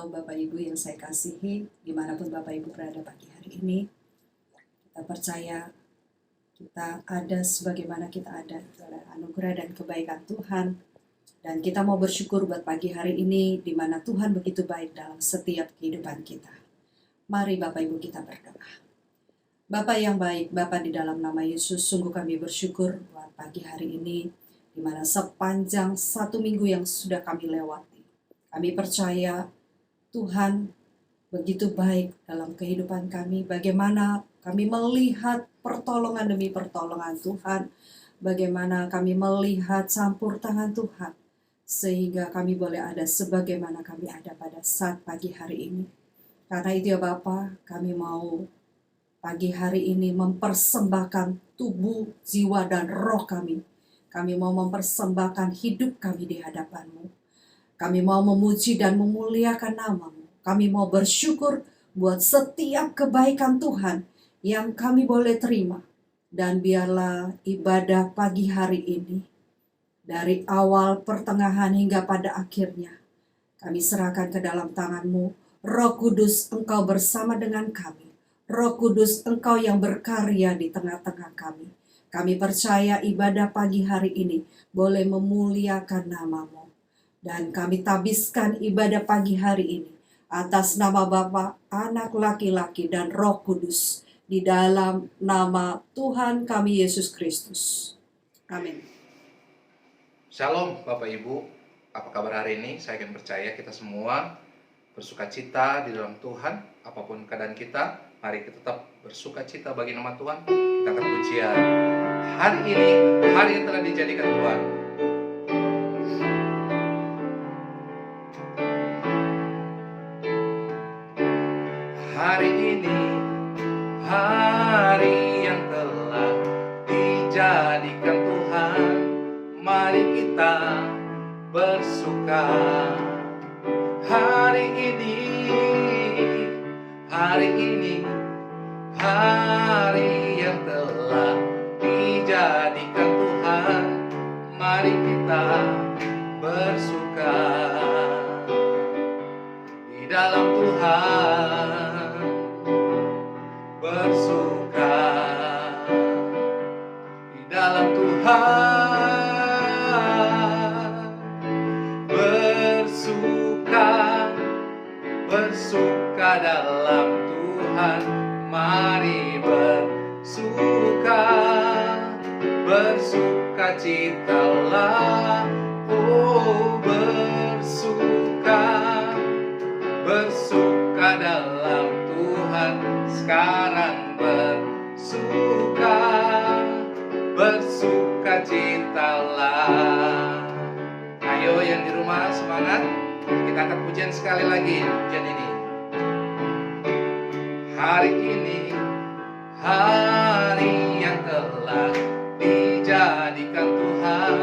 Halo Bapak Ibu yang saya kasihi, dimanapun Bapak Ibu berada pagi hari ini, kita percaya kita ada sebagaimana kita ada, itu adalah anugerah dan kebaikan Tuhan. Dan kita mau bersyukur buat pagi hari ini, di mana Tuhan begitu baik dalam setiap kehidupan kita. Mari Bapak Ibu kita berdoa. Bapa yang baik, Bapa di dalam nama Yesus, sungguh kami bersyukur buat pagi hari ini, di mana sepanjang 1 minggu yang sudah kami lewati, kami percaya Tuhan begitu baik dalam kehidupan kami. Bagaimana kami melihat pertolongan demi pertolongan Tuhan, bagaimana kami melihat campur tangan Tuhan, sehingga kami boleh ada sebagaimana kami ada pada saat pagi hari ini. Karena itu ya Bapa, kami mau pagi hari ini mempersembahkan tubuh, jiwa, dan roh kami. Kami mau mempersembahkan hidup kami di hadapan-Mu. Kami mau memuji dan memuliakan nama-Mu. Kami mau bersyukur buat setiap kebaikan Tuhan yang kami boleh terima. Dan biarlah ibadah pagi hari ini, dari awal, pertengahan, hingga pada akhirnya, kami serahkan ke dalam tangan-Mu. Roh Kudus, Engkau bersama dengan kami. Roh Kudus, Engkau yang berkarya di tengah-tengah kami. Kami percaya ibadah pagi hari ini boleh memuliakan nama-Mu. Dan kami tabiskan ibadah pagi hari ini atas nama Bapa, Anak laki-laki, dan Roh Kudus, di dalam nama Tuhan kami Yesus Kristus. Amin. Shalom Bapak Ibu, apa kabar hari ini? Saya akan percaya kita semua bersuka cita di dalam Tuhan. Apapun keadaan kita, mari kita tetap bersuka cita bagi nama Tuhan. Kita akan pujian hari ini, hari yang telah dijadikan Tuhan. Hari ini, hari yang telah dijadikan Tuhan. Mari kita bersuka. Hari ini, hari ini, hari yang telah dijadikan Tuhan. Mari kita bersuka di dalam Tuhan. Bersuka di dalam Tuhan. Bersuka dalam Tuhan. Mari bersuka, bersuka citalah. Oh, bersuka dalam Tuhan. Sekarang bersuka citalah. Ayo yang di rumah semangat. Kita akan pujian sekali lagi, pujian ini. Hari ini, hari yang telah dijadikan Tuhan.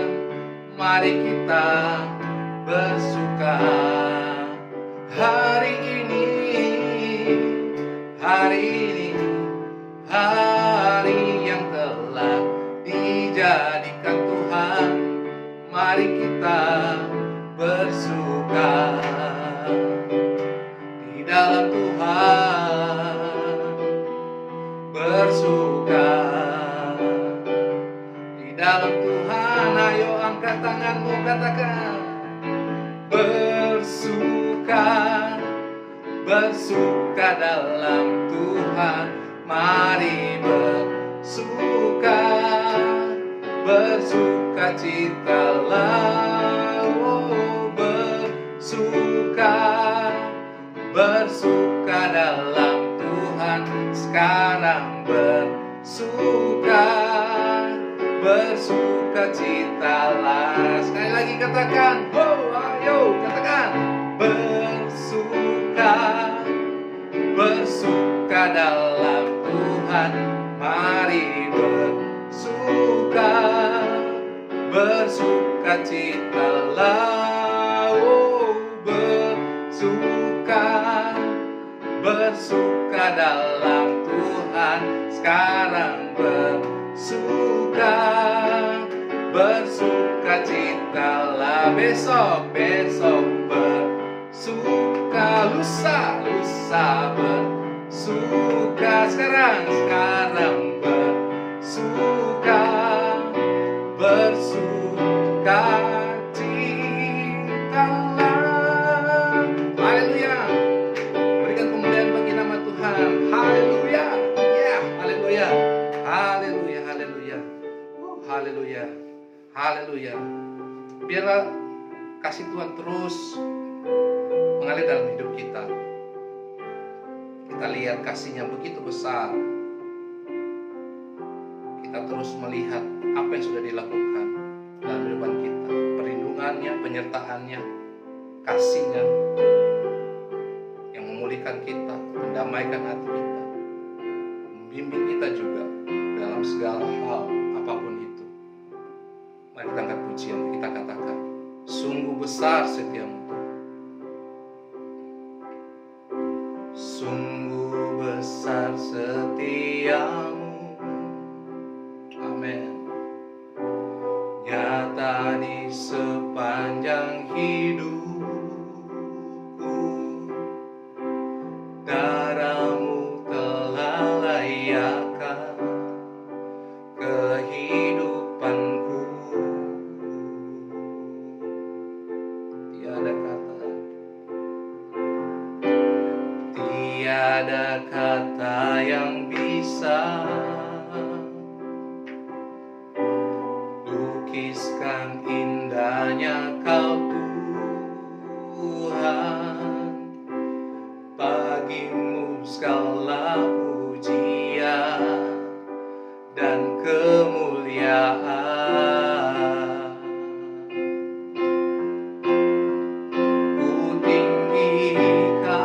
Mari kita bersuka. Hari ini, hari ini, hari yang telah dijadikan Tuhan. Mari kita bersuka di dalam Tuhan. Bersuka di dalam Tuhan. Ayo angkat tanganmu, katakan bersuka dalam Tuhan. Mari bersuka citalah. Oh, bersuka dalam Tuhan. Sekarang bersuka citalah. Sekali lagi katakan, oh ayo katakan, bersuka dalam Tuhan. Mari bersuka citalah. Oh, bersuka dalam Tuhan. Sekarang bersuka citalah. Besok bersuka lusa bersuka. Sekarang bersuka citalah. Haleluya. Berikan kemuliaan bagi nama Tuhan. Haleluya. Ya, haleluya. Haleluya, haleluya. Haleluya. Haleluya. Biarlah kasih Tuhan terus mengalir dalam hidup kita. Kita lihat kasih-Nya begitu besar. Kita terus melihat apa yang sudah dilakukan dalam kehidupan kita. Perlindungannya, penyertaan-Nya, kasih-Nya yang memulihkan kita, mendamaikan hati kita, membimbing kita juga dalam segala hal apapun itu. Mari kita angkat pujian, kita katakan, sungguh besar setiamu Tuhan. Sungguh besar setiamu, amin. Nyata di sepanjang hidupku, darah-Mu telah layakkan kehidupanku. Tiada kata yang bisa lukiskan indahnya Kau Tuhan. Bagi-Mu segala pujian dan kemuliaan. Ku tinggikan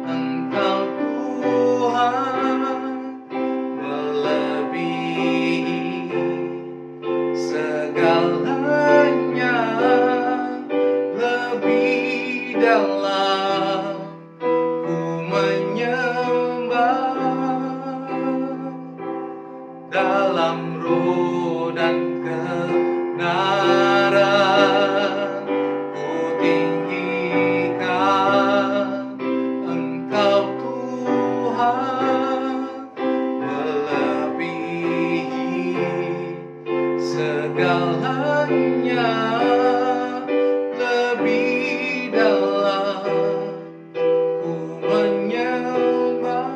Engkau Tuhan, melebihi segalanya, lebih dalam ku menyembah dalam roh dan kebenaran. Ku tinggikan Engkau Tuhan, melebihi segalanya, lebih dalam ku menyembah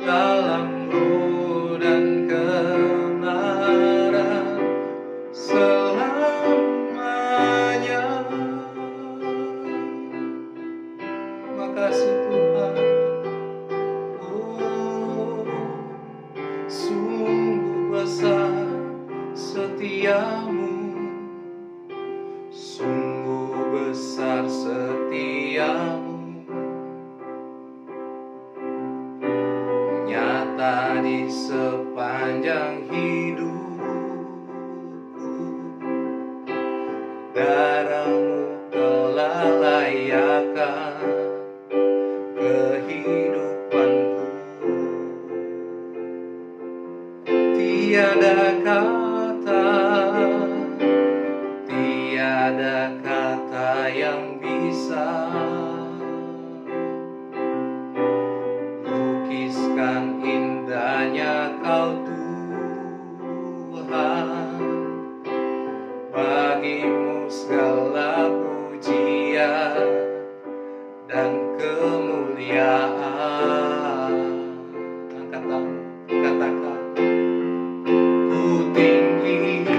dalam roh dan kebenaran selamanya. Makasih Tuhan. Oh, sungguh besar setiamu, sungguh besar setiamu, nyata di sepanjang hidupku. Darah-Mu telah layakkan kehidupanku. Tiada kata yang bisa lukiskan indahnya Kau Tuhan. Bagi-Mu segala pujian dan kemuliaan. Angkat tangan, katakan, ku tinggikan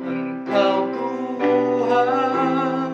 Engkau Tuhan,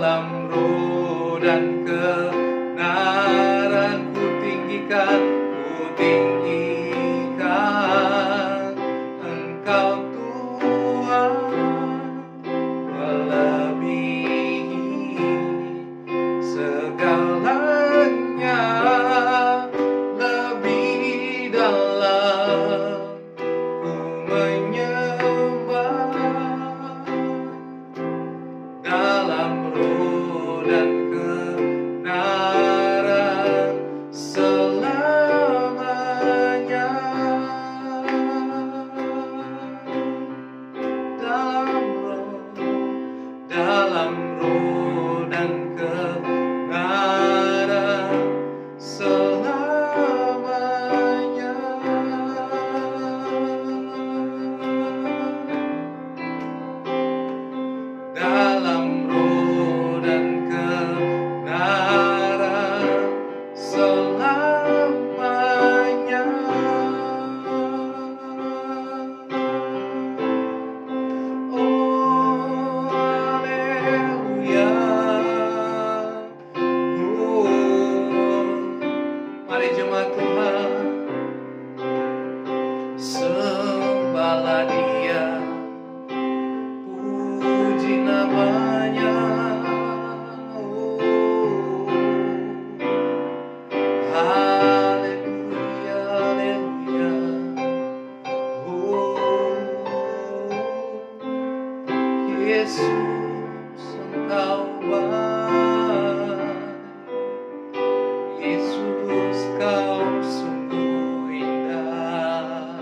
dalam roh dan kebenaran ku tinggikan Engkau Tuhan, melebihi segalanya, lebih dalam ku menyembah dalam roh dan kebenaran selamanya. Dalam roh dan kebenaran selamanya. Dalam roh dan kebenaran selamanya. Oh, haleluya. Mari jemaat Tuhan, sembahlah Dia, puji namanya. Haleluya, haleluya. Yesus, Engkau baik. Yesus, Kau sungguh indah.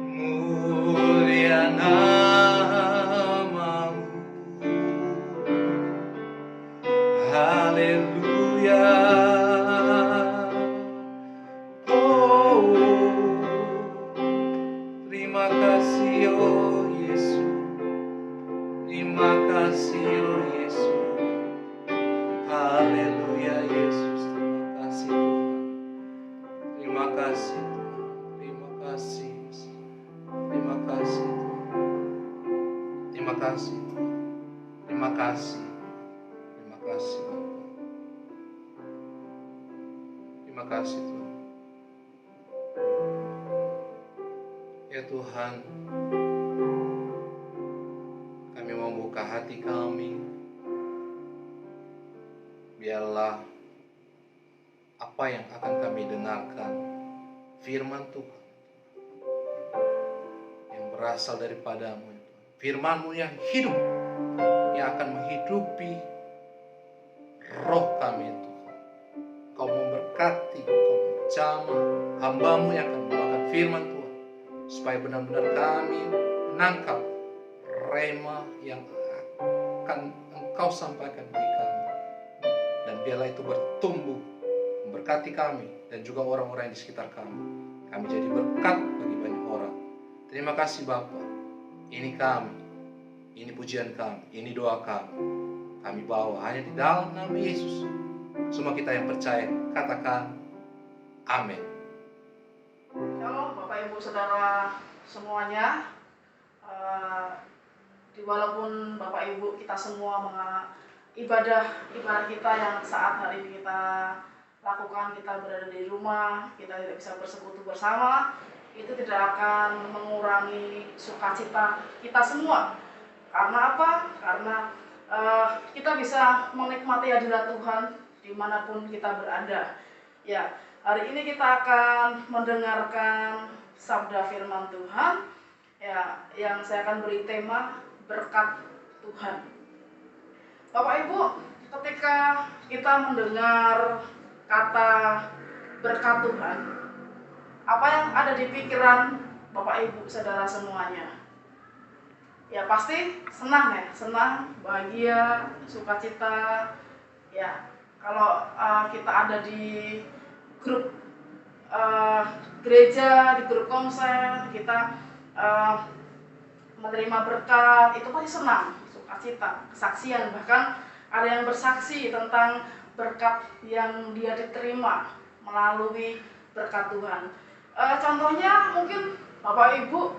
Mulia namamu. Haleluya. Oh, terima kasih oh Yesus. Terima kasih oh Yesus. Haleluya Yesus. Terima kasih Tuhan. Terima kasih Tuhan. Terima kasih. Terima kasih Tuhan. Terima kasih Tuhan. Terima kasih. Terima kasih Bapak. Terima kasih Tuhan. Ya Tuhan, kami membuka hati kami. Biarlah apa yang akan kami dengarkan, firman Tuhan yang berasal daripada-Mu, firman-Mu yang hidup, yang akan menghidupi roh kami Tuhan. Kau memberkati, Kau menjamah hamba-Mu yang akan membawakan firman Tuhan, supaya benar-benar kami menangkap rema yang akan Engkau sampaikan bagi kami. Dan biarlah itu bertumbuh, memberkati kami dan juga orang-orang di sekitar kami. Kami jadi berkat bagi banyak orang. Terima kasih Bapa. Ini kami, ini pujian kami, ini doa kami. Kami bawa hanya di dalam nama Yesus. Semua kita yang percaya, katakan amin. Shalom Bapak Ibu Saudara semuanya. Walaupun Bapak Ibu kita semua ibadah kita yang saat hari ini kita lakukan, kita berada di rumah, kita tidak bisa bersekutu bersama, itu tidak akan mengurangi sukacita kita semua. Karena apa? Karena kita bisa menikmati hadirat Tuhan dimanapun kita berada. Ya, hari ini kita akan mendengarkan sabda firman Tuhan, ya, yang saya akan beri tema berkat Tuhan. Bapak Ibu, ketika kita mendengar kata berkat Tuhan, apa yang ada di pikiran Bapak Ibu Saudara semuanya? Ya pasti senang ya, senang, bahagia, sukacita. Ya, kalau kita ada di grup gereja, di grup konser, kita menerima berkat, itu pasti senang, sukacita, kesaksian. Bahkan ada yang bersaksi tentang berkat yang dia diterima melalui berkat Tuhan. Contohnya mungkin Bapak Ibu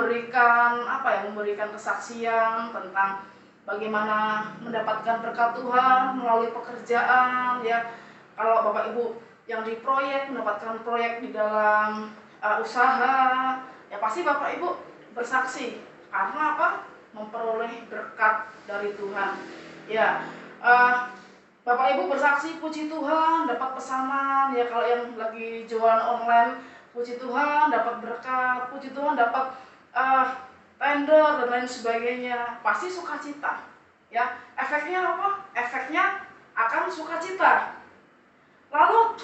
memberikan kesaksian tentang bagaimana mendapatkan berkat Tuhan melalui pekerjaan, ya. Kalau Bapak Ibu yang di proyek mendapatkan proyek di dalam usaha, ya pasti Bapak Ibu bersaksi karena apa? Memperoleh berkat dari Tuhan. Ya, Bapak Ibu bersaksi, puji Tuhan dapat pesanan, ya. Kalau yang lagi jualan online, puji Tuhan dapat berkat, puji Tuhan dapat tender dan lain sebagainya, pasti sukacita, ya. Efeknya apa? Efeknya akan sukacita, lalu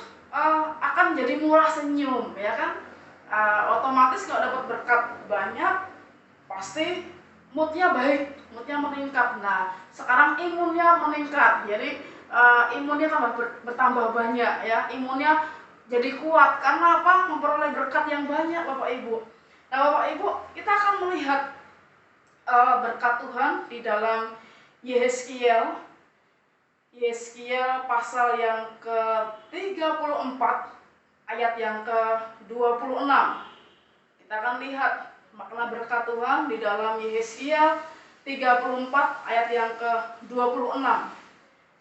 akan jadi murah senyum, ya kan. Otomatis kalau dapat berkat banyak, pasti moodnya baik, moodnya meningkat. Nah, sekarang imunnya meningkat, jadi imunnya bertambah banyak, ya. Imunnya jadi kuat karena apa? Memperoleh berkat yang banyak, Bapak Ibu. Nah, Bapak Ibu, kita akan melihat berkat Tuhan di dalam Yehezkiel pasal yang ke-34 ayat yang ke-26. Kita akan lihat makna berkat Tuhan di dalam Yehezkiel 34 ayat yang ke-26.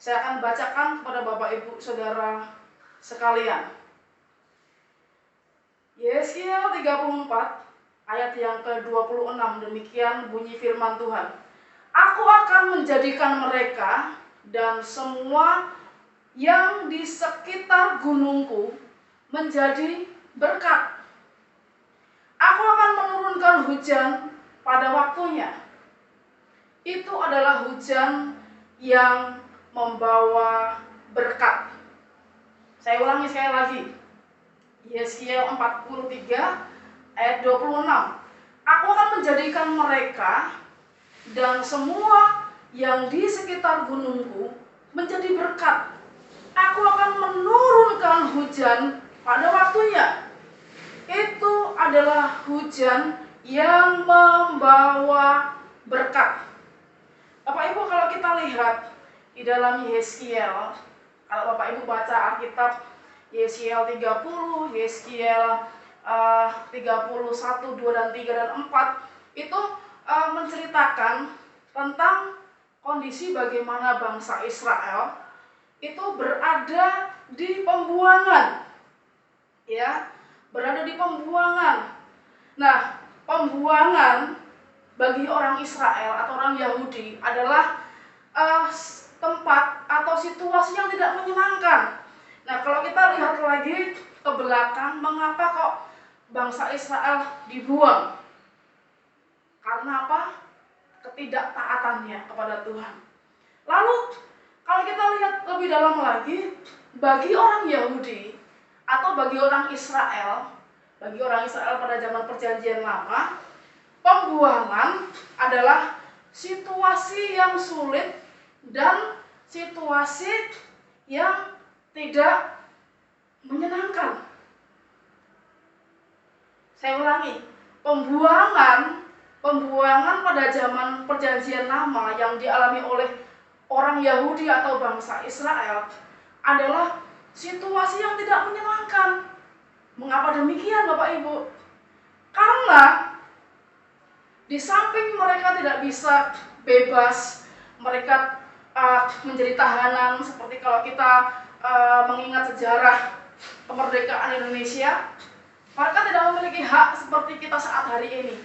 Saya akan bacakan kepada Bapak Ibu Saudara sekalian. Yehezkiel 34 ayat yang ke-26, demikian bunyi firman Tuhan. Aku akan menjadikan mereka dan semua yang di sekitar gunungku menjadi berkat. Aku akan menurunkan hujan pada waktunya. Itu adalah hujan yang membawa berkat. Saya ulangi sekali lagi. Yehezkiel 43 ayat 26. Aku akan menjadikan mereka dan semua yang di sekitar gunungku menjadi berkat. Aku akan menurunkan hujan pada waktunya. Itu adalah hujan yang membawa berkat. Bapak Ibu, kalau kita lihat di dalam Yehezkiel, kalau Bapak Ibu baca Alkitab Yehezkiel 30, Yehezkiel 31, 2 dan 3 dan 4, itu menceritakan tentang kondisi bagaimana bangsa Israel itu berada di pembuangan, ya, berada di pembuangan. Nah, pembuangan bagi orang Israel atau orang Yahudi adalah tempat atau situasi yang tidak menyenangkan. Nah, kalau kita lihat lagi ke belakang, mengapa kok bangsa Israel dibuang? Karena apa? Ketidaktaatannya kepada Tuhan. Lalu, kalau kita lihat lebih dalam lagi, bagi orang Yahudi atau bagi orang Israel pada zaman Perjanjian Lama, pembuangan adalah situasi yang sulit dan situasi yang tidak menyenangkan. Saya ulangi, pembuangan pada zaman Perjanjian Lama yang dialami oleh orang Yahudi atau bangsa Israel adalah situasi yang tidak menyenangkan. Mengapa demikian, Bapak Ibu? Karena di samping mereka tidak bisa bebas, mereka menjadi tahanan, seperti kalau kita mengingat sejarah kemerdekaan Indonesia, mereka tidak memiliki hak seperti kita saat hari ini.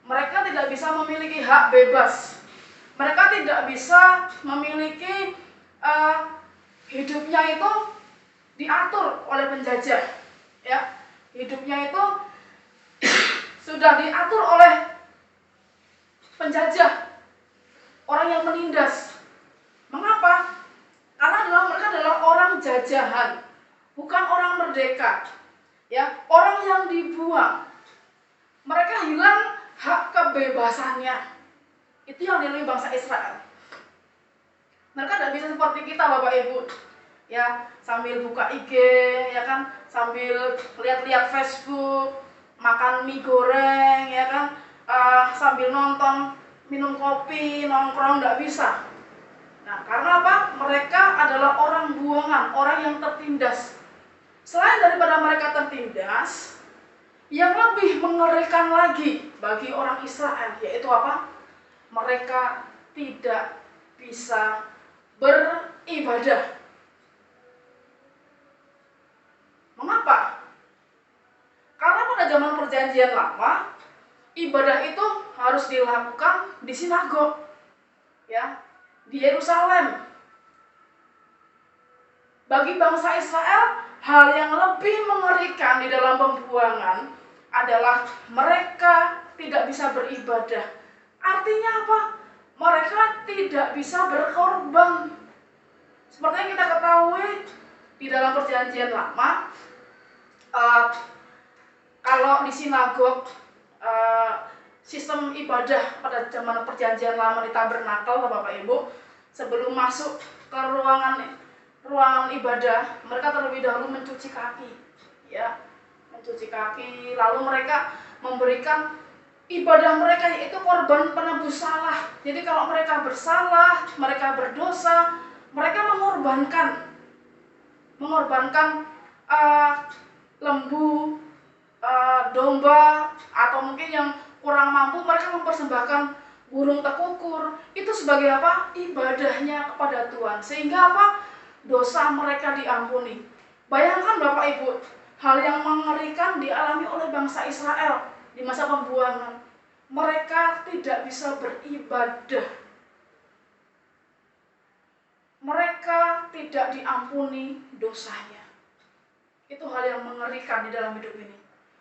Mereka tidak bisa memiliki hak bebas. Mereka tidak bisa memiliki hidupnya itu diatur oleh penjajah, ya. Hidupnya itu sudah diatur oleh penjajah, orang yang menindas. Mengapa? Karena mereka adalah orang jajahan, bukan orang merdeka, ya, orang yang dibuang. Mereka hilang hak kebebasannya. Itu yang dilalui bangsa Israel. Mereka tidak bisa seperti kita, Bapak Ibu, ya, sambil buka IG, ya kan, sambil lihat-lihat Facebook, makan mie goreng, ya kan, sambil nonton, minum kopi, nongkrong, tidak bisa. Nah, karena apa? Mereka adalah orang buangan, orang yang tertindas. Selain daripada mereka tertindas, yang lebih mengerikan lagi bagi orang Israel, yaitu apa? Mereka tidak bisa beribadah. Mengapa? Karena pada zaman perjanjian lama, ibadah itu harus dilakukan di sinagog, ya, di Yerusalem. Bagi bangsa Israel, hal yang lebih mengerikan di dalam pembuangan adalah mereka tidak bisa beribadah. Artinya apa? Mereka tidak bisa berkorban. Seperti yang kita ketahui di dalam perjanjian lama, kalau di sinagog, sistem ibadah pada zaman perjanjian lama di tabernakel, Bapak Ibu, sebelum masuk ke ruangan ibadah, mereka terlebih dahulu mencuci kaki, ya, mencuci kaki, lalu mereka memberikan ibadah mereka, yaitu korban penebus salah. Jadi kalau mereka bersalah, mereka berdosa, mereka mengorbankan lembu, domba, atau mungkin yang kurang mampu mereka mempersembahkan burung tekukur. Itu sebagai apa? Ibadahnya kepada Tuhan. Sehingga apa? Dosa mereka diampuni. Bayangkan Bapak Ibu, hal yang mengerikan dialami oleh bangsa Israel di masa pembuangan. Mereka tidak bisa beribadah. Mereka tidak diampuni dosanya. Itu hal yang mengerikan di dalam hidup ini.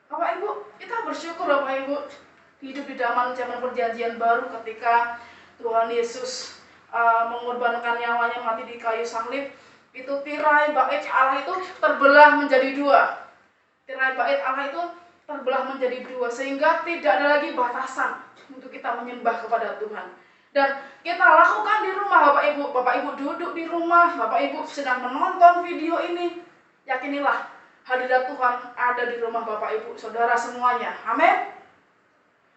Bapak Ibu, kita bersyukur Bapak Ibu hidup di zaman perjanjian baru ketika Tuhan Yesus mengorbankan nyawanya mati di kayu salib. Itu tirai bait Allah itu terbelah menjadi dua. Tirai bait Allah itu terbelah menjadi dua, sehingga tidak ada lagi batasan untuk kita menyembah kepada Tuhan. Dan kita lakukan di rumah Bapak Ibu. Bapak Ibu duduk di rumah, Bapak Ibu sedang menonton video ini. Yakinilah hadirat Tuhan ada di rumah Bapak Ibu, saudara semuanya. Amin.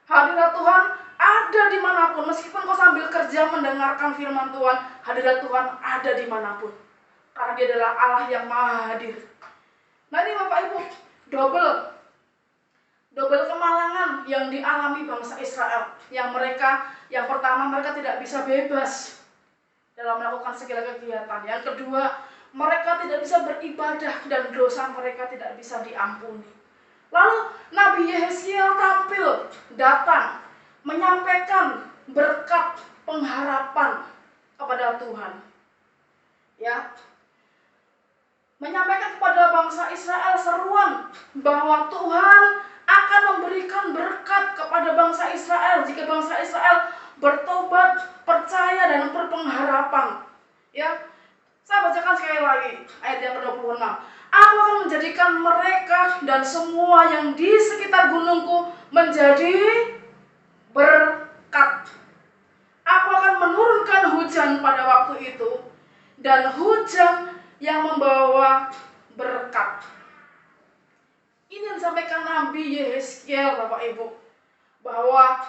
Hadirat Tuhan ada dimanapun. Meskipun kau sambil kerja mendengarkan firman Tuhan, hadirat Tuhan ada dimanapun. Karena Dia adalah Allah yang maha hadir. Nah ini Bapak Ibu, double kemalangan yang dialami bangsa Israel. Yang pertama, mereka tidak bisa bebas dalam melakukan segala kegiatan. Yang kedua, mereka tidak bisa beribadah dan dosa mereka tidak bisa diampuni. Lalu Nabi Yehezkiel datang menyampaikan berkat pengharapan kepada Tuhan. Ya. Menyampaikan kepada bangsa Israel seruan bahwa Tuhan akan memberikan berkat kepada bangsa Israel jika bangsa Israel bertobat, percaya dan berpengharapan. Ya. Saya bacakan sekali lagi ayat yang ke-26. Aku akan menjadikan mereka dan semua yang di sekitar gunungku menjadi berkat. Aku akan menurunkan hujan pada waktu itu, dan hujan yang membawa berkat. Ini yang disampaikan Nabi Yehezkiel, Bapak Ibu, bahwa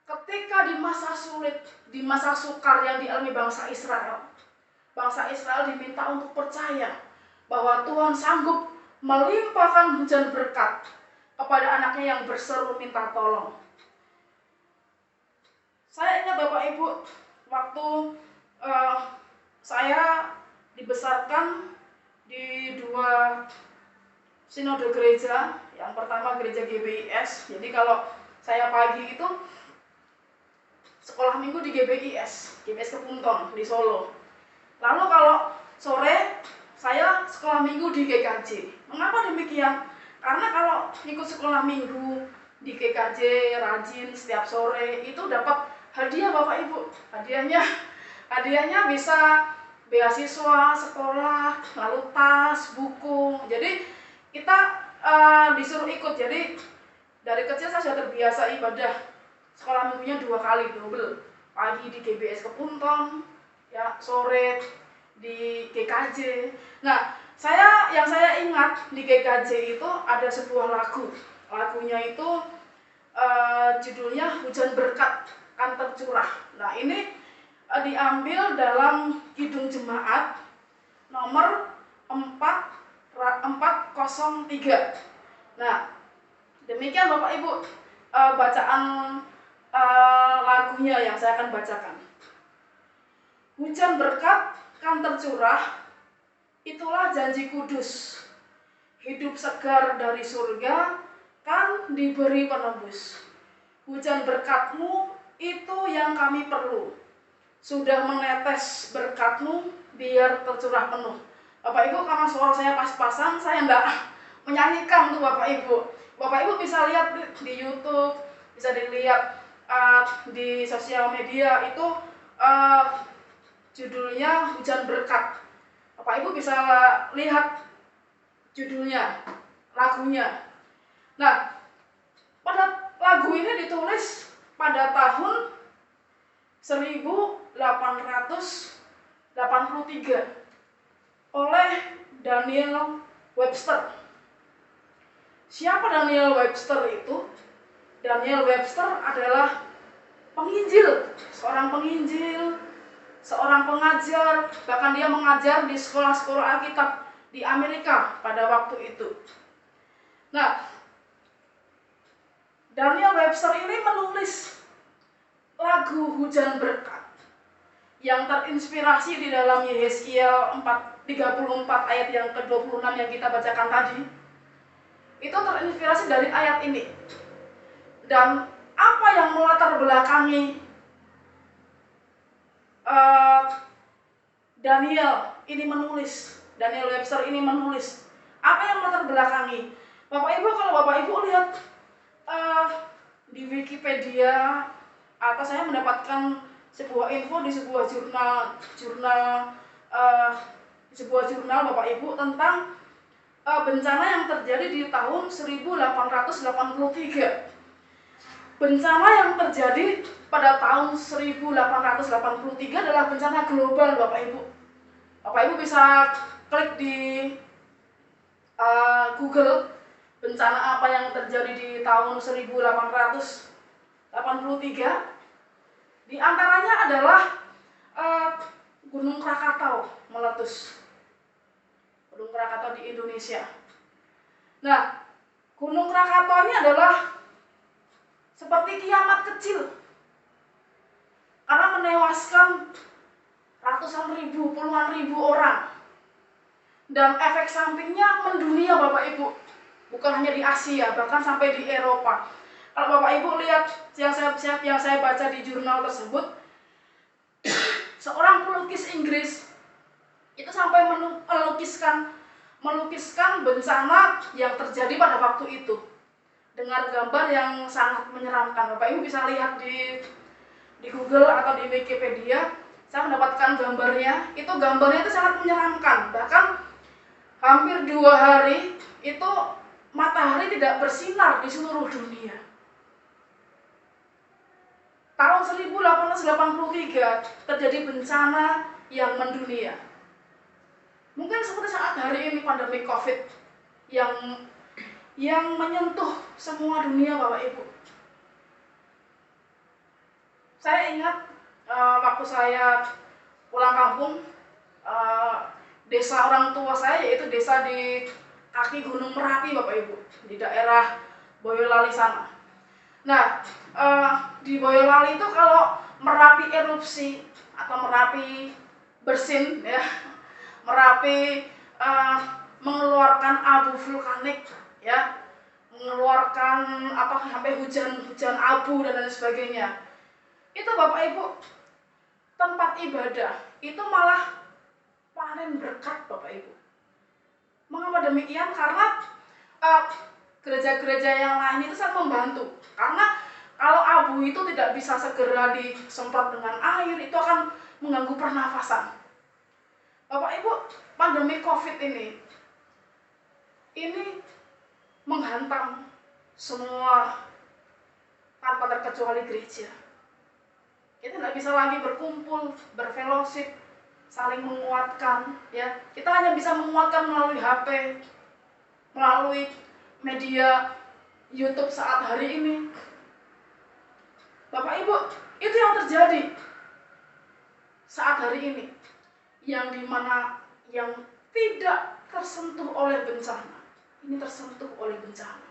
ketika di masa sulit, di masa sukar yang dialami bangsa Israel diminta untuk percaya bahwa Tuhan sanggup melimpahkan hujan berkat kepada anaknya yang berseru minta tolong. Saya ingat Bapak Ibu, waktu saya dibesarkan di dua sinode gereja. Yang pertama gereja GBIS. Jadi kalau saya pagi itu sekolah minggu di GBIS Kepunton di Solo. Lalu kalau sore saya sekolah minggu di GKJ. Mengapa demikian? Karena kalau ikut sekolah minggu di GKJ rajin setiap sore itu dapat hadiah Bapak Ibu. Hadiahnya bisa beasiswa sekolah, lalu tas, buku. Jadi kita disuruh ikut. Jadi dari kecil saya sudah terbiasa ibadah sekolah minggunya 2 kali, double. Pagi di GBS Kepunton, ya, sore di GKJ. Nah, yang saya ingat di GKJ itu ada sebuah lagu. Lagunya itu judulnya Hujan Berkat Kan Tercurah. Nah, ini diambil dalam Kidung Jemaat nomor 403. Nah, demikian Bapak Ibu bacaan lagunya yang saya akan bacakan. Hujan berkat kan tercurah, itulah janji kudus. Hidup segar dari surga kan diberi penebus. Hujan berkat-Mu itu yang kami perlu. Sudah menetes berkat-Mu biar tercurah penuh. Bapak Ibu, karena suara saya pas-pasan, saya enggak menyanyikan tuh Bapak Ibu. Bapak Ibu bisa lihat di YouTube, bisa dilihat di sosial media itu judulnya Hujan Berkat. Bapak Ibu bisa lihat judulnya, lagunya. Nah, pada lagu ini ditulis pada tahun 1883 oleh Daniel Webster. Siapa Daniel Webster itu? Daniel Webster adalah penginjil, seorang pengajar, bahkan dia mengajar di sekolah-sekolah Alkitab di Amerika pada waktu itu. Nah, Daniel Webster ini menulis lagu Hujan Berkat yang terinspirasi di dalam Yehezkiel 34 ayat yang ke-26 yang kita bacakan tadi. Itu terinspirasi dari ayat ini. Dan apa yang melatar belakangi Daniel Webster ini menulis? Apa yang melatar belakangi? Bapak Ibu, kalau Bapak Ibu lihat di Wikipedia, atau saya mendapatkan sebuah info di sebuah jurnal Bapak Ibu tentang bencana yang terjadi di tahun 1883. Bencana yang terjadi pada tahun 1883 adalah bencana global Bapak Ibu. Bapak Ibu bisa klik di Google bencana apa yang terjadi di tahun 1883. Di antaranya adalah Gunung Krakatau meletus. Gunung Krakatau di Indonesia. Nah, Gunung Krakatau ini adalah seperti kiamat kecil karena menewaskan ratusan ribu, puluhan ribu orang, dan efek sampingnya mendunia Bapak Ibu, bukan hanya di Asia, bahkan sampai di Eropa. Kalau Bapak Ibu lihat yang saya baca di jurnal tersebut, seorang pelukis Inggris itu sampai melukiskan bencana yang terjadi pada waktu itu dengan gambar yang sangat menyeramkan. Bapak Ibu bisa lihat di Google atau di Wikipedia. Saya mendapatkan gambarnya. Gambarnya itu sangat menyeramkan. Bahkan hampir 2 hari itu matahari tidak bersinar di seluruh dunia. Tahun 1883 terjadi bencana yang mendunia. Mungkin seperti saat hari ini pandemi COVID yang menyentuh semua dunia Bapak Ibu. Saya ingat waktu saya pulang kampung, desa orang tua saya yaitu desa di kaki Gunung Merapi Bapak Ibu, di daerah Boyolali sana. Nah, di Boyolali itu kalau Merapi erupsi atau Merapi bersin ya, Merapi mengeluarkan abu vulkanik ya, mengeluarkan sampai hujan abu dan lain sebagainya. Itu Bapak Ibu, tempat ibadah itu malah panen berkat Bapak Ibu. Mengapa demikian? Karena gereja-gereja yang lain itu sangat membantu. Karena kalau abu itu tidak bisa segera disemprot dengan air, itu akan mengganggu pernafasan. Bapak Ibu, pandemi COVID ini menghantam semua tanpa terkecuali gereja. Kita tidak bisa lagi berkumpul, berfellowship, saling menguatkan ya. Kita hanya bisa menguatkan melalui HP, melalui media YouTube saat hari ini. Bapak Ibu, itu yang terjadi saat hari ini, yang dimana yang tidak tersentuh oleh bencana ini tersentuh oleh bencana.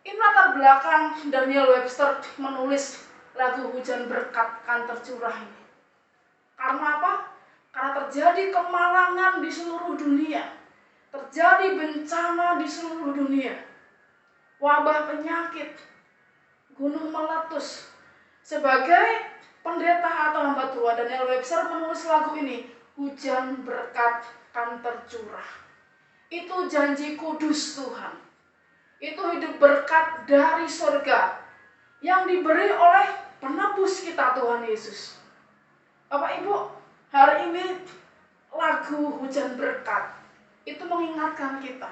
Ini latar belakang Daniel Webster menulis lagu Hujan Berkat Kan Tercurah ini. Karena apa? Karena terjadi kemalangan di seluruh dunia. Terjadi bencana di seluruh dunia. Wabah penyakit, gunung meletus. Sebagai pendeta atau hamba Tuhan, Daniel Webster menulis lagu ini, Hujan Berkat Kan Tercurah. Itu janji kudus Tuhan. Itu hidup berkat dari surga yang diberi oleh penebus kita Tuhan Yesus. Bapak Ibu, hari ini lagu Hujan Berkat itu mengingatkan kita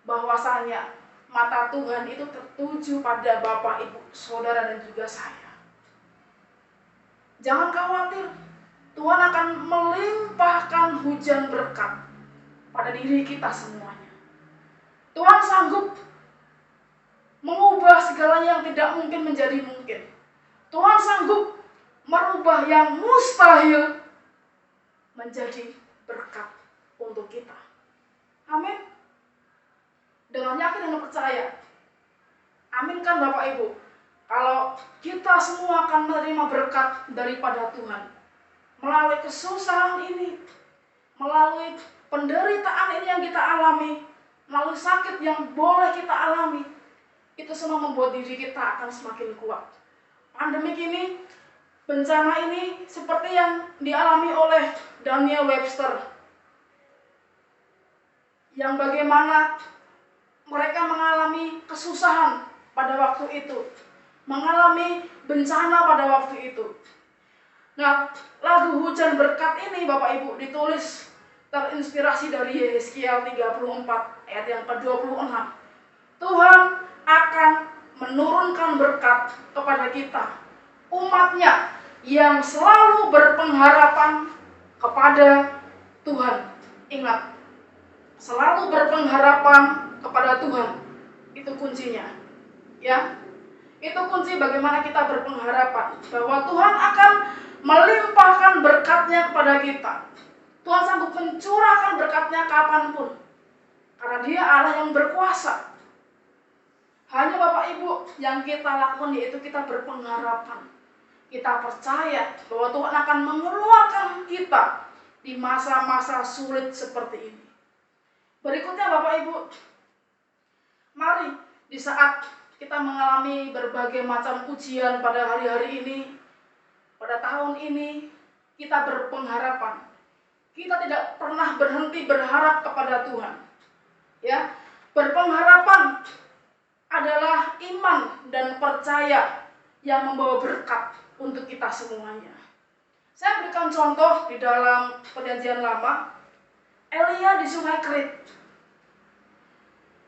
bahwasanya mata Tuhan itu tertuju pada Bapak, Ibu, Saudara dan juga saya. Jangan khawatir, Tuhan akan melimpahkan hujan berkat pada diri kita semuanya. Tuhan sanggup mengubah segalanya yang tidak mungkin menjadi mungkin. Tuhan sanggup merubah yang mustahil menjadi berkat untuk kita. Amin. Dengan yakin dan percaya. Amin kan Bapak Ibu. Kalau kita semua akan menerima berkat daripada Tuhan. Melalui kesusahan ini, melalui penderitaan ini yang kita alami, melalui sakit yang boleh kita alami, itu semua membuat diri kita akan semakin kuat. Pandemik ini, bencana ini seperti yang dialami oleh Daniel Webster, yang bagaimana mereka mengalami kesusahan pada waktu itu, mengalami bencana pada waktu itu. Nah, lagu Hujan Berkat ini Bapak Ibu ditulis terinspirasi dari Yehezkiel 34 ayat yang ke-26. Tuhan akan menurunkan berkat kepada kita, umatnya yang selalu berpengharapan kepada Tuhan. Ingat, selalu berpengharapan kepada Tuhan, itu kuncinya. Ya, itu kunci bagaimana kita berpengharapan bahwa Tuhan akan melimpahkan berkatnya kepada kita. Tuhan sanggup mencurahkan berkatnya kapanpun, karena Dia Allah yang berkuasa. Hanya Bapak Ibu yang kita lakukan yaitu kita berpengharapan. Kita percaya bahwa Tuhan akan mengeluarkan kita di masa-masa sulit seperti ini. Berikutnya Bapak Ibu, mari di saat kita mengalami berbagai macam ujian pada hari-hari ini, pada tahun ini, kita berpengharapan. Kita tidak pernah berhenti berharap kepada Tuhan. Ya, berpengharapan adalah iman dan percaya yang membawa berkat untuk kita semuanya. Saya berikan contoh di dalam Perjanjian Lama, Elia di Sungai Kerit.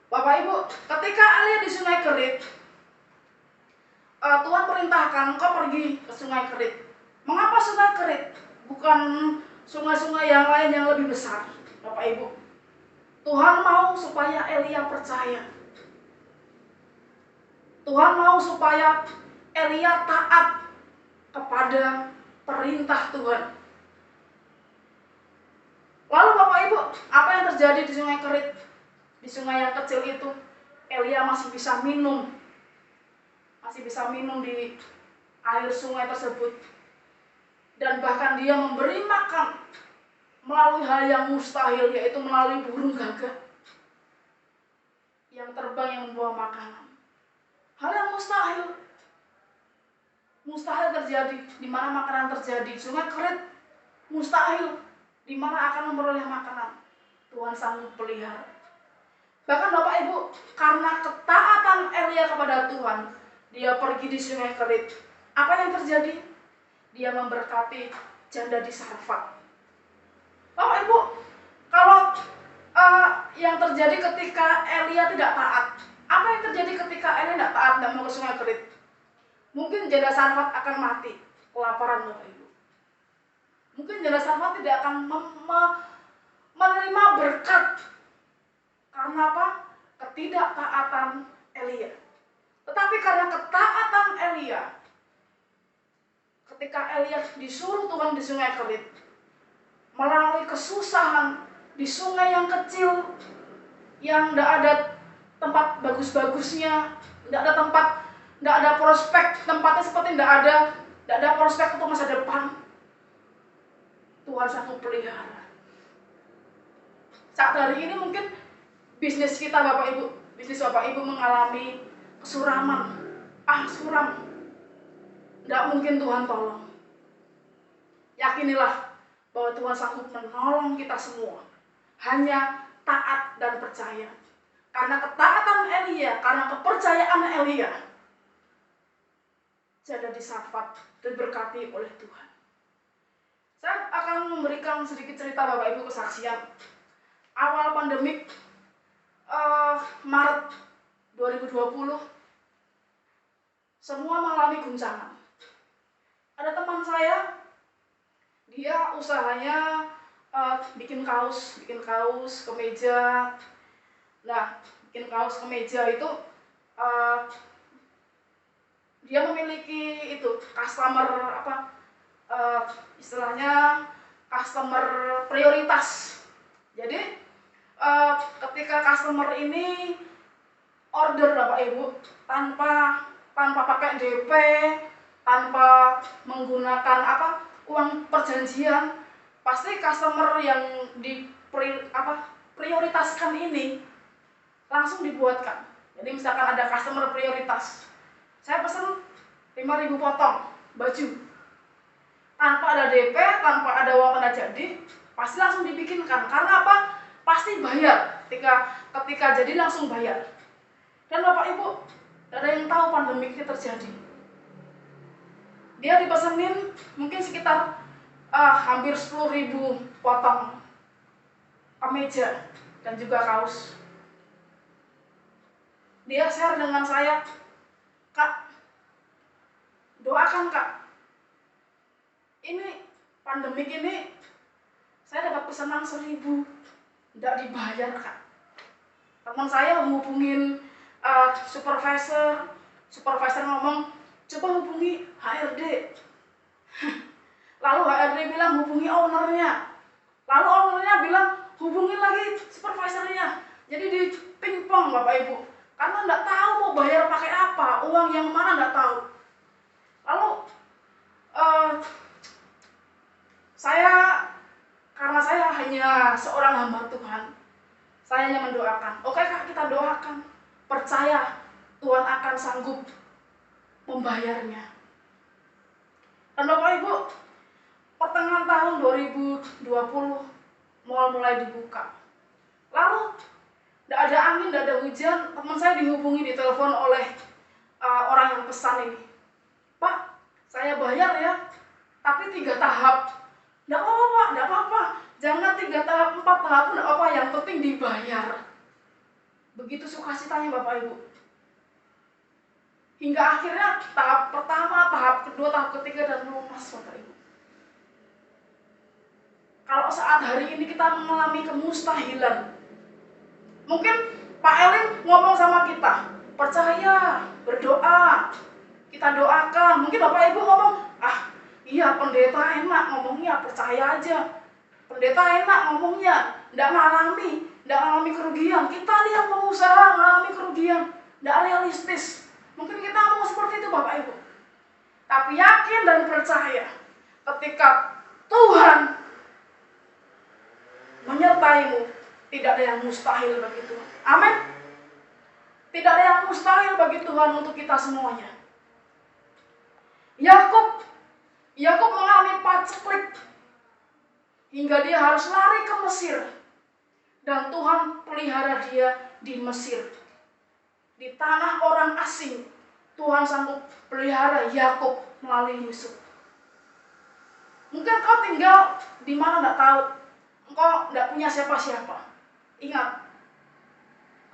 Bapak Ibu, ketika Elia di Sungai Kerit, Tuhan perintahkan engkau pergi ke Sungai Kerit. Mengapa Sungai Kerit? Bukan sungai-sungai yang lain yang lebih besar, Bapak Ibu. Tuhan mau supaya Elia percaya. Tuhan mau supaya Elia taat kepada perintah Tuhan. Lalu Bapak Ibu, apa yang terjadi di Sungai Kerit? Di sungai yang kecil itu, Elia masih bisa minum. Masih bisa minum di air sungai tersebut. Dan bahkan dia memberi makan melalui hal yang mustahil, yaitu melalui burung gagak yang terbang yang membawa makanan. Hal yang mustahil terjadi. Di mana makanan terjadi? Sungai Kerit mustahil. Di mana akan memperoleh makanan? Tuhan sanggup pelihara. Bahkan Bapak Ibu, karena ketaatan Elia kepada Tuhan, dia pergi di Sungai Kerit. Apa yang terjadi? Dia memberkati janda di Sarfat. Bapak Ibu, kalau yang terjadi ketika Elia tidak taat, apa yang terjadi ketika Elia tidak taat dan mau ke Sungai Kerit? Mungkin janda Sarfat akan mati kelaparan, Bapak Ibu. Mungkin janda Sarfat tidak akan menerima berkat. Karena apa? Ketidaktaatan Elia. Tetapi karena ketaatan Elia, ketika Elia disuruh Tuhan di Sungai Kerit, melalui kesusahan di sungai yang kecil, yang tidak ada tempat bagus-bagusnya, Tidak ada tempat, tidak ada prospek, tempatnya seperti tidak ada prospek untuk masa depan. Tuhan sanggup pelihara. Saat hari ini mungkin bisnis kita bisnis Bapak Ibu mengalami kesuraman, suram. Tidak mungkin Tuhan tolong. Yakinilah bahwa Tuhan sanggup menolong kita semua. Hanya taat dan percaya. Karena ketaatan Elia, karena kepercayaan Elia, saya disafat dan berkati oleh Tuhan. Saya akan memberikan sedikit cerita Bapak Ibu kesaksian. Awal pandemik Maret 2020, semua mengalami guncangan. Ada teman saya, dia usahanya bikin kaos, kemeja. Nah, bikin kaos kemeja itu dia memiliki customer istilahnya customer prioritas. Jadi ketika customer ini order Bapak Ibu tanpa pakai DP, tanpa menggunakan uang perjanjian, pasti customer yang prioritaskan ini langsung dibuatkan. Jadi misalkan ada customer prioritas, saya pesen 5.000 potong baju, tanpa ada DP, tanpa ada uang tanda jadi, pasti langsung dibikinkan. Karena apa? Pasti bayar. Ketika jadi langsung bayar. Dan Bapak Ibu, tidak ada yang tahu pandemi ini terjadi. Dia dipesenin mungkin sekitar hampir 10.000 potong kemeja dan juga kaos. Dia share dengan saya, "Kak, doakan Kak. Ini pandemik ini saya dapat pesanan 1.000, tidak dibayar Kak." Teman saya menghubungin supervisor ngomong, "Coba hubungi HRD." Lalu HRD bilang hubungi ownernya. Lalu ownernya bilang hubungi lagi supervisornya. Jadi di pingpong Bapak Ibu. Karena nggak tahu mau bayar pakai apa, uang yang mana nggak tahu. Lalu karena saya hanya seorang hamba Tuhan, saya hanya mendoakan. Oke Kak, kita doakan. Percaya Tuhan akan sanggup membayarnya. Dan Bapak Ibu, pertengahan tahun 2020 mal mulai dibuka. Lalu tidak ada angin, tidak ada hujan. Teman saya dihubungi di telepon oleh orang yang pesan ini. "Pak, saya bayar ya, tapi 3 tahap." "Tidak apa-apa Pak, tidak apa-apa. Jangan 3 tahap, 4 tahap pun tidak apa, yang penting dibayar." Begitu sukacitanya Bapak Ibu. Hingga akhirnya tahap pertama, tahap kedua, tahap ketiga dan lunas Bapak Ibu. Kalau saat hari ini kita mengalami kemustahilan, mungkin Pak Elin ngomong sama kita, percaya, berdoa, kita doakan. Mungkin Bapak Ibu ngomong, iya pendeta enak ngomongnya, percaya aja. Pendeta enak ngomongnya, tidak mengalami kerugian. Kita lihat pengusaha mengalami kerugian, tidak realistis. Mungkin kita mau seperti itu Bapak Ibu. Tapi yakin dan percaya, ketika Tuhan menyertaimu, tidak ada yang mustahil bagi Tuhan. Amin. Tidak ada yang mustahil bagi Tuhan untuk kita semuanya. Yakub mengalami paceklik hingga dia harus lari ke Mesir, dan Tuhan pelihara dia di Mesir. Di tanah orang asing, Tuhan sanggup pelihara Yakub melalui Yusuf. Mungkin kau tinggal di mana tidak tahu, engkau tidak punya siapa-siapa. Ingat,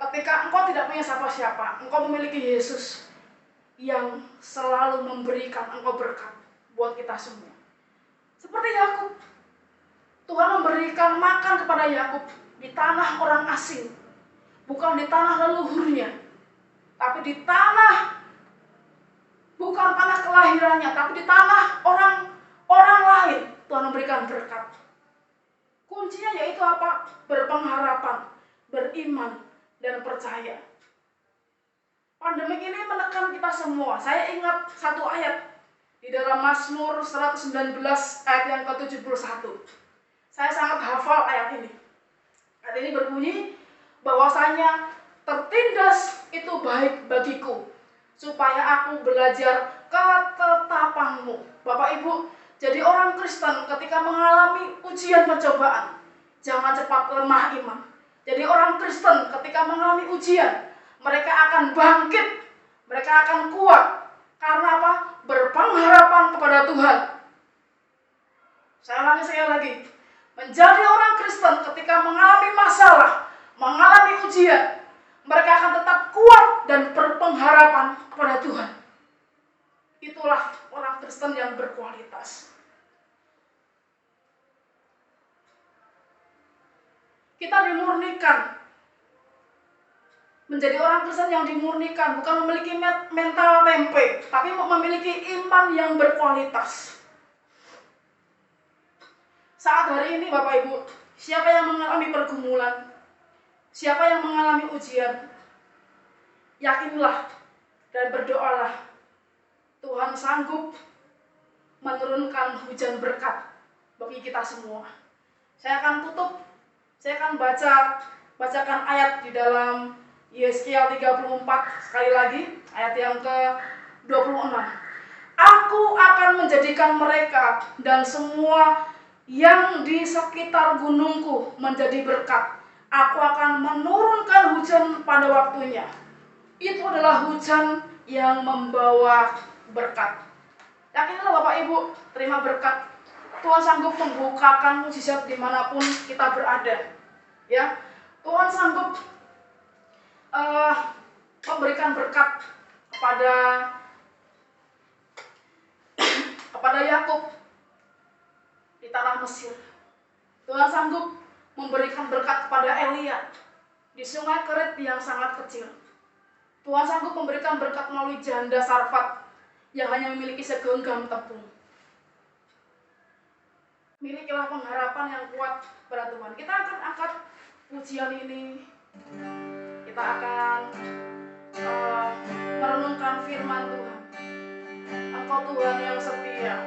ketika engkau tidak punya siapa-siapa, engkau memiliki Yesus yang selalu memberikan engkau berkat buat kita semua. Seperti Yakub, Tuhan memberikan makan kepada Yakub di tanah orang asing, bukan di tanah leluhurnya, tapi di tanah, bukan tanah kelahirannya, tapi di tanah orang lain. Tuhan memberikan berkat. Kuncinya yaitu apa? Berpengharapan, beriman, dan percaya. Pandemi ini menekan kita semua. Saya ingat satu ayat di dalam Mazmur 119 ayat yang ke-71. Saya sangat hafal ayat ini. Ayat ini berbunyi bahwasanya tertindas itu baik bagiku, supaya aku belajar ketetapanmu. Bapak Ibu, jadi orang Kristen ketika mengalami ujian pencobaan, jangan cepat lemah iman. Jadi orang Kristen ketika mengalami ujian, mereka akan bangkit, mereka akan kuat. Karena apa? Berpengharapan kepada Tuhan. Saya ulangi sekali lagi. Menjadi orang Kristen ketika mengalami masalah, mengalami ujian, mereka akan tetap kuat dan berpengharapan kepada Tuhan. Itulah orang Kristen yang berkualitas. Kita dimurnikan. Menjadi orang Kristen yang dimurnikan, bukan memiliki mental tempe, tapi memiliki iman yang berkualitas. Saat hari ini Bapak Ibu, siapa yang mengalami pergumulan, siapa yang mengalami ujian, yakinlah dan berdoalah, Tuhan sanggup menurunkan hujan berkat bagi kita semua. Saya akan tutup, saya akan bacakan ayat di dalam Yesaya 34 sekali lagi, ayat yang ke-26. Aku akan menjadikan mereka dan semua yang di sekitar gunungku menjadi berkat. Aku akan menurunkan hujan pada waktunya. Itu adalah hujan yang membawa berkat. Yakinlah Bapak Ibu, terima berkat. Tuhan sanggup membukakan mukjizat dimanapun kita berada. Ya, Tuhan sanggup memberikan berkat kepada Yakub di tanah Mesir. Tuhan sanggup memberikan berkat kepada Elia di sungai Kerit yang sangat kecil. Tuhan sanggup memberikan berkat melalui janda Sarfat yang hanya memiliki segenggam tepung. Milikilah pengharapan yang kuat pada Tuhan. Kita akan angkat pujian ini. Kita akan merenungkan firman Tuhan. Engkau Tuhan yang setia.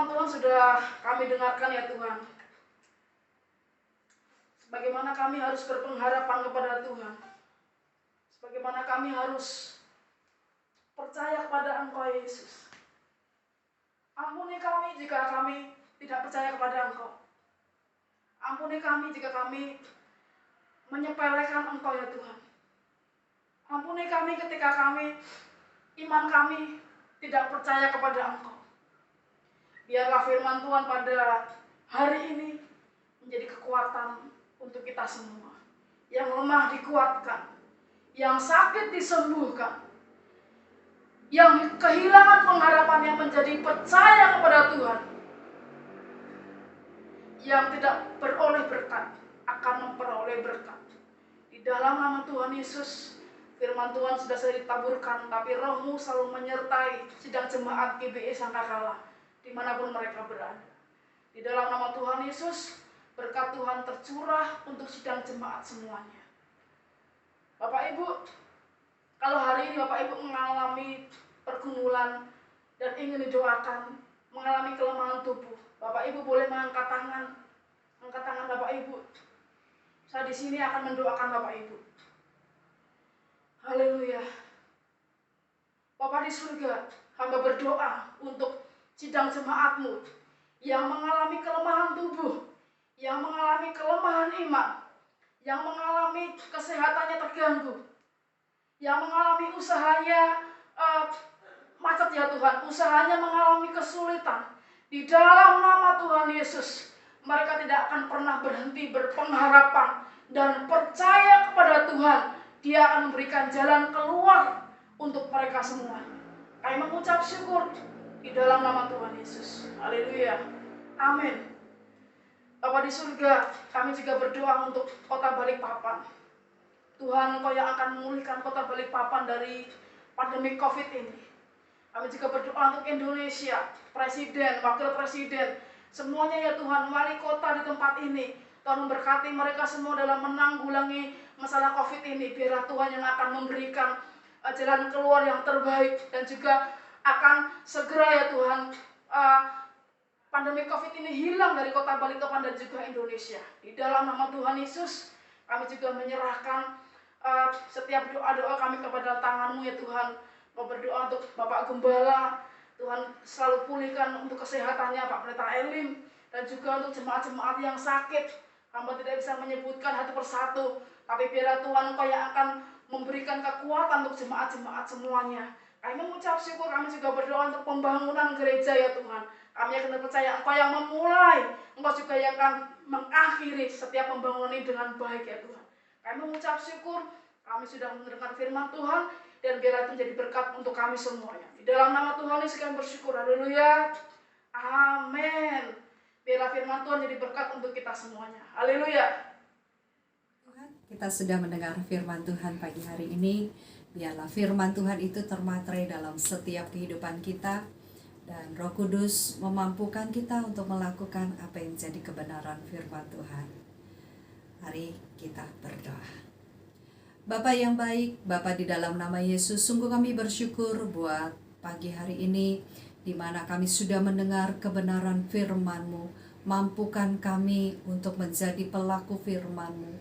firman Tuhan sudah kami dengarkan ya Tuhan. Bagaimana kami harus berpengharapan kepada Tuhan. Bagaimana kami harus percaya kepada Engkau Yesus. Ampuni kami jika kami tidak percaya kepada Engkau. Ampuni kami jika kami menyepelekan Engkau ya Tuhan. Ampuni kami ketika iman kami tidak percaya kepada Engkau. Biarlah firman Tuhan pada hari ini menjadi kekuatan untuk kita semua. Yang lemah dikuatkan, yang sakit disembuhkan, yang kehilangan pengharapannya menjadi percaya kepada Tuhan, yang tidak beroleh berkat akan memperoleh berkat. Di dalam nama Tuhan Yesus, firman Tuhan sudah saya ditaburkan, tapi Roh-Mu selalu menyertai sidang jemaat GBI Sangkakala dimanapun mereka berada. Di dalam nama Tuhan Yesus, berkat Tuhan tercurah untuk sidang jemaat semuanya. Bapak Ibu, kalau hari ini Bapak Ibu mengalami pergumulan dan ingin didoakan, mengalami kelemahan tubuh, Bapak Ibu boleh mengangkat tangan. Angkat tangan Bapak Ibu. Saya di sini akan mendoakan Bapak Ibu. Haleluya. Bapa di surga, hamba berdoa untuk sidang jemaat-Mu yang mengalami kelemahan tubuh, yang mengalami kelemahan iman, yang mengalami kesehatannya terganggu, yang mengalami usahanya macet ya Tuhan, usahanya mengalami kesulitan. Di dalam nama Tuhan Yesus, mereka tidak akan pernah berhenti berpengharapan dan percaya kepada Tuhan. Dia akan memberikan jalan keluar untuk mereka semua. Kami mengucap syukur di dalam nama Tuhan Yesus. Haleluya. Amin. Bapa di surga, kami juga berdoa untuk kota Balikpapan. Tuhan, Engkau yang akan memulihkan kota Balikpapan dari pandemi COVID ini. Kami juga berdoa untuk Indonesia, Presiden, Wakil Presiden, semuanya ya Tuhan, wali kota di tempat ini. Tuhan memberkati mereka semua dalam menanggulangi masalah COVID ini. Biarlah Tuhan yang akan memberikan jalan keluar yang terbaik. Dan juga akan segera ya Tuhan, pandemi COVID ini hilang dari kota Balikpapan dan juga Indonesia. Di dalam nama Tuhan Yesus, kami juga menyerahkan setiap doa-doa kami kepada tangan-Mu ya Tuhan. Mau berdoa untuk Bapak Gembala, Tuhan selalu pulihkan untuk kesehatannya Pak Pendeta Elim, dan juga untuk jemaat-jemaat yang sakit. Hamba tidak bisa menyebutkan satu persatu, tapi biarlah Tuhan Engkau yang akan memberikan kekuatan untuk jemaat-jemaat semuanya. Kami mengucap syukur, kami juga berdoa untuk pembangunan gereja ya Tuhan. Kami akan percaya Engkau yang memulai, Engkau juga yang akan mengakhiri setiap pembangunan ini dengan baik ya Tuhan. Kami mengucap syukur, kami sudah mendengar firman Tuhan, dan biarlah itu menjadi berkat untuk kami semuanya. Di dalam nama Tuhan Yesus kami bersyukur, haleluya, amin. Biarlah firman Tuhan jadi berkat untuk kita semuanya, haleluya. Tuhan, kita sudah mendengar firman Tuhan pagi hari ini. Biarlah firman Tuhan itu termaterai dalam setiap kehidupan kita, dan Roh Kudus memampukan kita untuk melakukan apa yang jadi kebenaran firman Tuhan. Mari kita berdoa. Bapa yang baik, Bapa di dalam nama Yesus, sungguh kami bersyukur buat pagi hari ini, di mana kami sudah mendengar kebenaran firman-Mu. Mampukan kami untuk menjadi pelaku firman-Mu.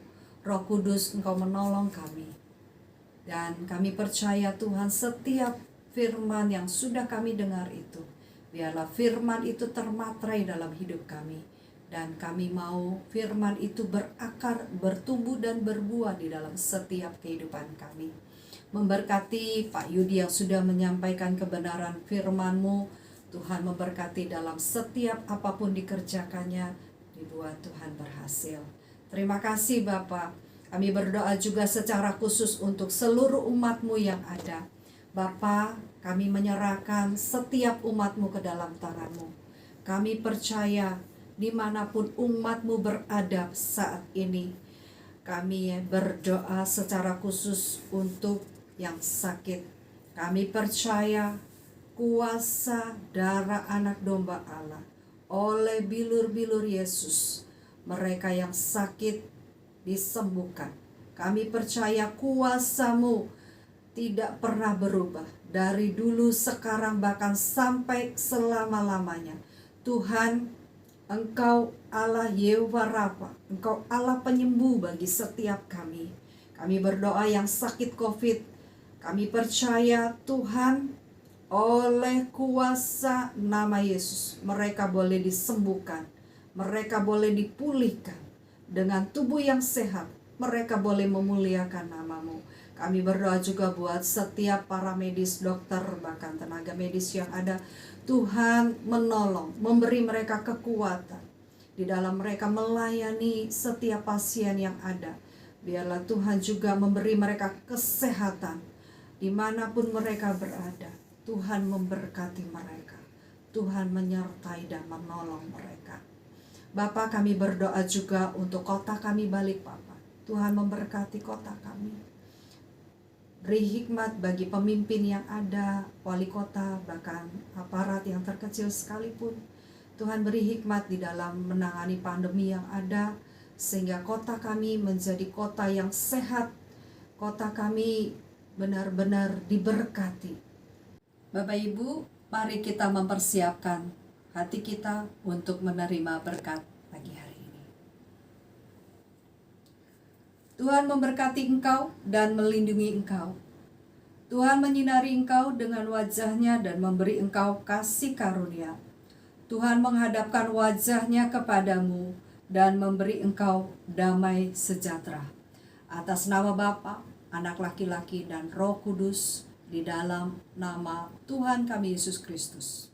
Roh Kudus, Engkau menolong kami. Dan kami percaya Tuhan, setiap firman yang sudah kami dengar itu, biarlah firman itu termaterai dalam hidup kami. Dan kami mau firman itu berakar, bertumbuh dan berbuah di dalam setiap kehidupan kami. Memberkati Pak Yudi yang sudah menyampaikan kebenaran firman-Mu. Tuhan memberkati dalam setiap apapun dikerjakannya, dibuat Tuhan berhasil. Terima kasih Bapak. Kami berdoa juga secara khusus untuk seluruh umat-Mu yang ada. Bapa, kami menyerahkan setiap umat-Mu ke dalam tangan-Mu. Kami percaya dimanapun umat-Mu berada saat ini, kami berdoa secara khusus untuk yang sakit. Kami percaya kuasa darah anak domba Allah oleh bilur-bilur Yesus, mereka yang sakit disembuhkan. Kami percaya kuasa-Mu tidak pernah berubah dari dulu, sekarang, bahkan sampai selama-lamanya. Tuhan, Engkau Allah Yehovah Rafa, Engkau Allah penyembuh bagi setiap kami. Kami berdoa yang sakit COVID, kami percaya Tuhan, oleh kuasa nama Yesus, mereka boleh disembuhkan, mereka boleh dipulihkan dengan tubuh yang sehat, mereka boleh memuliakan nama-Mu. Kami berdoa juga buat setiap para medis, dokter, bahkan tenaga medis yang ada. Tuhan menolong, memberi mereka kekuatan di dalam mereka melayani setiap pasien yang ada. Biarlah Tuhan juga memberi mereka kesehatan dimanapun mereka berada. Tuhan memberkati mereka, Tuhan menyertai dan menolong mereka. Bapa, kami berdoa juga untuk kota kami Balikpapan. Tuhan memberkati kota kami. Beri hikmat bagi pemimpin yang ada, wali kota, bahkan aparat yang terkecil sekalipun. Tuhan beri hikmat di dalam menangani pandemi yang ada, sehingga kota kami menjadi kota yang sehat, kota kami benar-benar diberkati. Bapak Ibu, mari kita mempersiapkan hati kita untuk menerima berkat pagi hari ini. Tuhan memberkati engkau dan melindungi engkau. Tuhan menyinari engkau dengan wajah-Nya dan memberi engkau kasih karunia. Tuhan menghadapkan wajah-Nya kepadamu dan memberi engkau damai sejahtera. Atas nama Bapa, Anak laki-laki dan Roh Kudus, di dalam nama Tuhan kami Yesus Kristus.